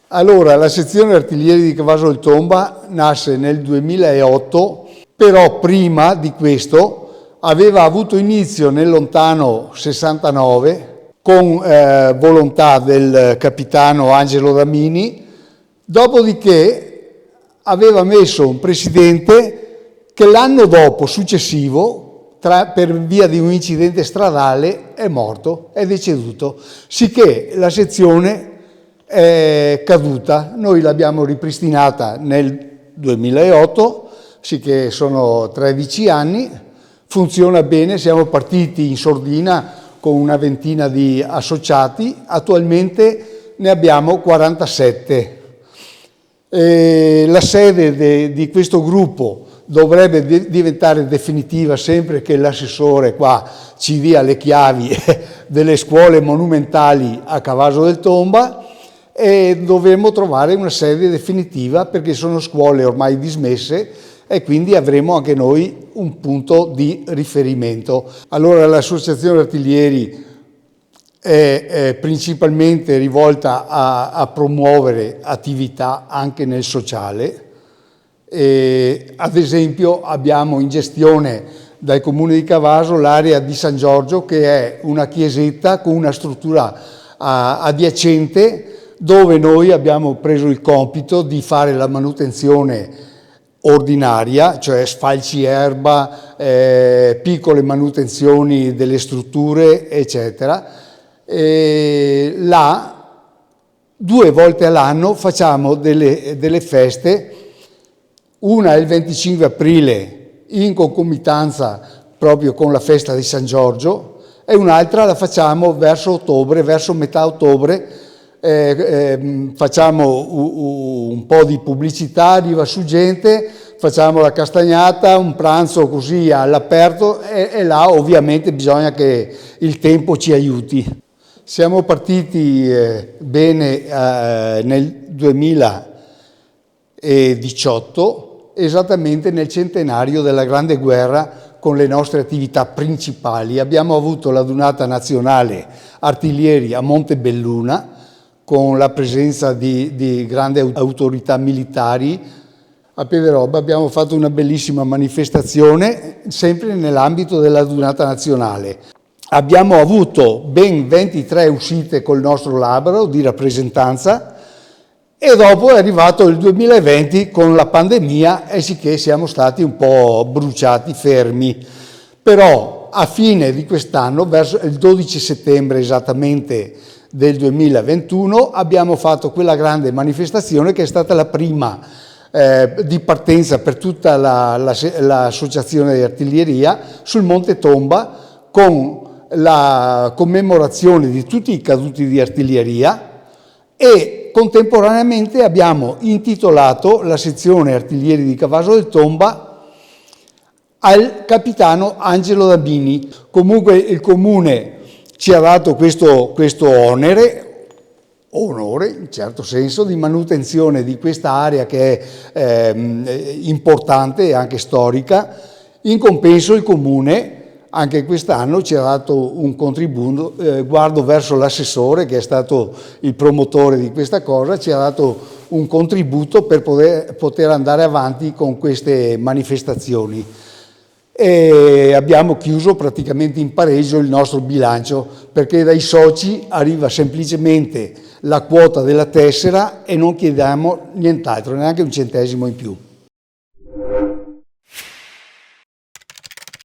Allora, la sezione artiglieri di Cavaso del Tomba nasce nel 2008, però prima di questo aveva avuto inizio nel lontano 69 con volontà del capitano Angelo Damini, dopodiché aveva messo un presidente che l'anno dopo, successivo, per via di un incidente stradale, è morto, è deceduto, sicché la sezione è caduta. Noi l'abbiamo ripristinata nel 2008, sicché sono 13 anni, funziona bene, siamo partiti in sordina con una ventina di associati, attualmente ne abbiamo 47. La sede di questo gruppo dovrebbe diventare definitiva sempre che l'assessore qua ci dia le chiavi delle scuole monumentali a Cavaso del Tomba, e dovremo trovare una sede definitiva perché sono scuole ormai dismesse e quindi avremo anche noi un punto di riferimento. Allora l'associazione artiglieri è principalmente rivolta a promuovere attività anche nel sociale. Ad esempio abbiamo in gestione dal Comune di Cavaso l'area di San Giorgio, che è una chiesetta con una struttura adiacente, dove noi abbiamo preso il compito di fare la manutenzione ordinaria, cioè sfalci erba, piccole manutenzioni delle strutture, eccetera. Là 2 volte all'anno facciamo delle feste, una è il 25 aprile in concomitanza proprio con la festa di San Giorgio e un'altra la facciamo verso ottobre, verso metà ottobre. Facciamo un po' di pubblicità, arriva su gente, facciamo la castagnata, un pranzo così all'aperto e là ovviamente bisogna che il tempo ci aiuti. Siamo partiti bene nel 2018, esattamente nel centenario della Grande Guerra, con le nostre attività principali. Abbiamo avuto la Dunata Nazionale Artiglieri a Montebelluna, con la presenza di grandi autorità militari. A Piederobba abbiamo fatto una bellissima manifestazione, sempre nell'ambito della Dunata Nazionale. Abbiamo avuto ben 23 uscite col nostro Labro di rappresentanza e dopo è arrivato il 2020 con la pandemia e sicché siamo stati un po' bruciati, fermi. Però a fine di quest'anno, verso il 12 settembre esattamente del 2021, abbiamo fatto quella grande manifestazione che è stata la prima di partenza per tutta l'associazione di artiglieria sul Monte Tomba, con la commemorazione di tutti i caduti di artiglieria, e contemporaneamente abbiamo intitolato la sezione artiglieri di Cavaso del Tomba al capitano Angelo Damini. Comunque il comune ci ha dato questo onore in certo senso, di manutenzione di questa area che è importante e anche storica. In compenso il comune anche quest'anno ci ha dato un contributo, guardo verso l'assessore che è stato il promotore di questa cosa, ci ha dato un contributo per poter andare avanti con queste manifestazioni. E abbiamo chiuso praticamente in pareggio il nostro bilancio, perché dai soci arriva semplicemente la quota della tessera e non chiediamo nient'altro, neanche un centesimo in più.